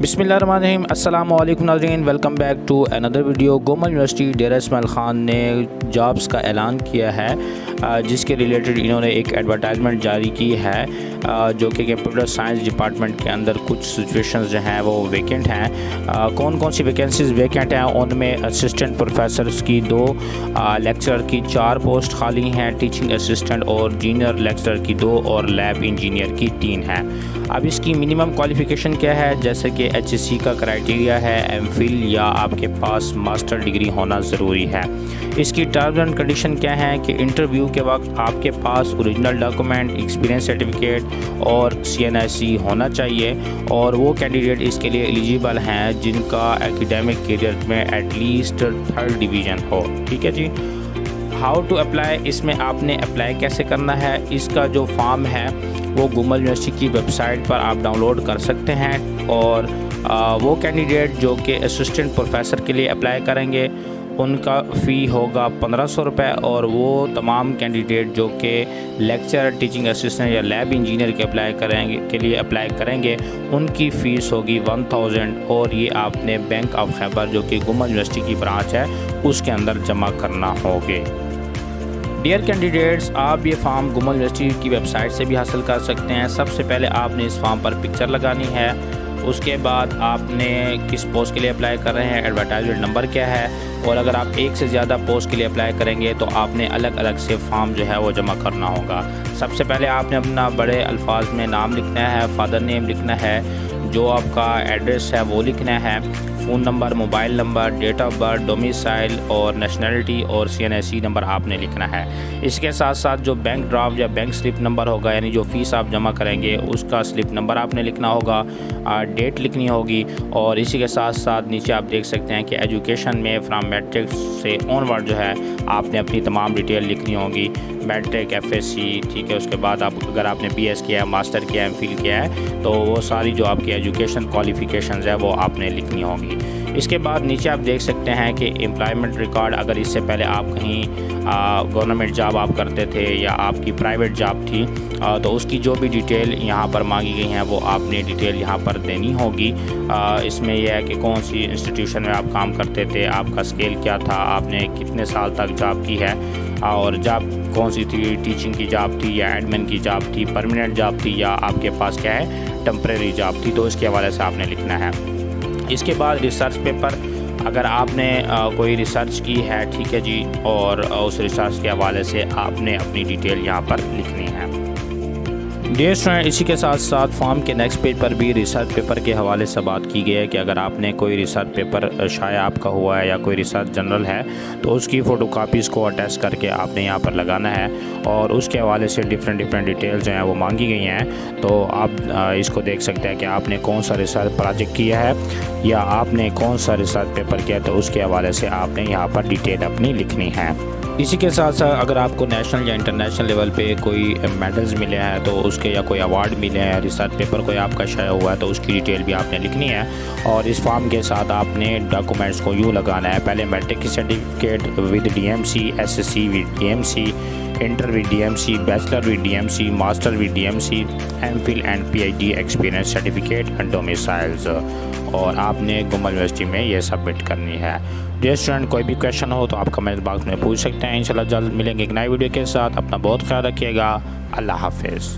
बिस्मिल्लाहिर्रहमानिर्रहीम। अस्सलामु अलैकुम नाज़रीन, welcome back to another video. Gomal University Dera Ismail Khan ने जॉब्स का ऐलान किया है, जिसके रिलेटेड इन्होंने एक एडवर्टाइजमेंट जारी की है, जो कि कंप्यूटर साइंस डिपार्टमेंट के अंदर कुछ सिचुएशंस जो हैं वो वेकेंट हैं। कौन कौन सी वैकेंसीज वेकेंट हैं उनमें असिस्टेंट प्रोफेसर्स की 2, लेक्चरर की 4 पोस्ट खाली हैं, टीचिंग असिस्टेंट और जूनियर लेक्चरर की 2 और लैब इंजीनियर की 3 हैं। अब इसकी मिनिमम क्वालिफ़िकेशन क्या है, जैसे कि HSC का क्राइटेरिया है, MPhil या आपके पास मास्टर डिग्री होना ज़रूरी है। इसकी टर्म्स एंड कंडीशन क्या है कि इंटरव्यू के वक्त आपके पास ओरिजिनल डॉक्यूमेंट, एक्सपीरियंस सर्टिफिकेट और CNIC होना चाहिए, और वो कैंडिडेट इसके लिए एलिजिबल हैं जिनका एकेडमिक करियर में एटलीस्ट 3rd डिवीज़न हो। ठीक है जी। हाउ टू अप्लाई, इसमें आपने अप्लाई कैसे करना है, इसका जो फॉर्म है वो गोमल यूनिवर्सिटी की वेबसाइट पर आप डाउनलोड कर सकते हैं। और वो कैंडिडेट जो कि असिस्टेंट प्रोफेसर के लिए अप्लाई करेंगे उनका फ़ी होगा 1500 रुपये, और वो तमाम कैंडिडेट जो कि लेक्चरर, टीचिंग असिस्टेंट या लैब इंजीनियर के लिए अप्लाई करेंगे उनकी फ़ीस होगी 1000, और ये आपने बैंक ऑफ खैबर जो कि गोमल यूनिवर्सिटी की ब्रांच है उसके अंदर जमा करना होगे। डियर कैंडिडेट्स, आप ये फॉर्म गोमल यूनिवर्सिटी की वेबसाइट से भी हासिल कर सकते हैं। सबसे पहले आपने इस फॉर्म पर पिक्चर लगानी है, उसके बाद आपने किस पोस्ट के लिए अप्लाई कर रहे हैं, एडवर्टाइजमेंट नंबर क्या है, और अगर आप एक से ज़्यादा पोस्ट के लिए अप्लाई करेंगे तो आपने अलग अलग से फॉर्म जो है वो जमा करना होगा। सबसे पहले आपने अपना बड़े अल्फाज में नाम लिखना है, फादर नेम लिखना है, जो आपका एड्रेस है वो लिखना है, phone number, mobile number, date of birth, domicile और नेशनलिटी और CNIC नंबर आपने लिखना है। इसके साथ साथ जो बैंक ड्राफ्ट या बैंक स्लिप नंबर होगा, यानी जो फ़ीस आप जमा करेंगे उसका स्लिप नंबर आपने लिखना होगा, डेट लिखनी होगी, और इसी के साथ साथ नीचे आप देख सकते हैं कि एजुकेशन में फ्राम मैट्रिक से ऑनवर्ड जो है आपने अपनी तमाम डिटेल लिखनी होगी, मैट्रिक, FSC, ठीक है। उसके बाद अगर आपने BS किया है, मास्टर किया है, MPhil किया है, तो वो सारी जो आपकी एजुकेशन क्वालिफ़िकेशंस है वो आपने लिखनी होगी। इसके बाद नीचे आप देख सकते हैं कि एम्प्लॉयमेंट रिकॉर्ड, अगर इससे पहले आप कहीं गवर्नमेंट जॉब आप करते थे या आपकी प्राइवेट जॉब थी, तो उसकी जो भी डिटेल यहाँ पर मांगी गई हैं वो आपने डिटेल यहाँ पर देनी होगी। इसमें यह है कि कौन सी इंस्टीट्यूशन में आप काम करते थे, आपका स्केल क्या था, आपने कितने साल तक जॉब की है, और जॉब कौन सी थी, टीचिंग की जॉब थी या एडमिन की जॉब थी, परमानेंट जॉब थी या आपके पास क्या है टेम्परेरी जॉब थी, तो इसके हवाले से आपने लिखना है। इसके बाद रिसर्च पेपर, अगर आपने कोई रिसर्च की है, ठीक है जी, और उस रिसर्च के हवाले से आपने अपनी डिटेल यहाँ पर लिखनी है। डियर स्टूडेंट, इसी के साथ साथ फॉर्म के नेक्स्ट पेज पर भी रिसर्च पेपर के हवाले से बात की गई है कि अगर आपने कोई रिसर्च पेपर शायद आपका हुआ है या कोई रिसर्च जनरल है तो उसकी फ़ोटोकॉपीज़ को अटैच करके आपने यहाँ पर लगाना है, और उसके हवाले से डिफरेंट डिटेल्स जो हैं वो मांगी गई हैं। तो आप इसको देख सकते हैं कि आपने कौन सा रिसर्च प्रोजेक्ट किया है या आपने कौन सा रिसर्च पेपर किया, तो उसके हवाले से आपने यहाँ पर डिटेल अपनी लिखनी है। इसी के साथ साथ अगर आपको नेशनल या इंटरनेशनल लेवल पे कोई मेडल्स मिले हैं तो उसके या कोई अवार्ड मिले हैं, रिसर्च पेपर कोई आपका शाया हुआ है तो उसकी डिटेल भी आपने लिखनी है। और इस फॉर्म के साथ आपने डॉक्यूमेंट्स को यूँ लगाना है, पहले मैट्रिक की certificate with DMC, SSC with DMC, inter with DMC, bachelor with DMC, master with DMC, MPhil and PhD experience certificate and domiciles, और आपने गोमल यूनिवर्सिटी में ये सबमिट करनी है। डियर स्टूडेंट, कोई भी क्वेश्चन हो तो आप कमेंट बॉक्स में पूछ सकते हैं। इंशाल्लाह जल्द मिलेंगे एक नई वीडियो के साथ। अपना बहुत ख्याल रखिएगा। अल्लाह हाफिज़।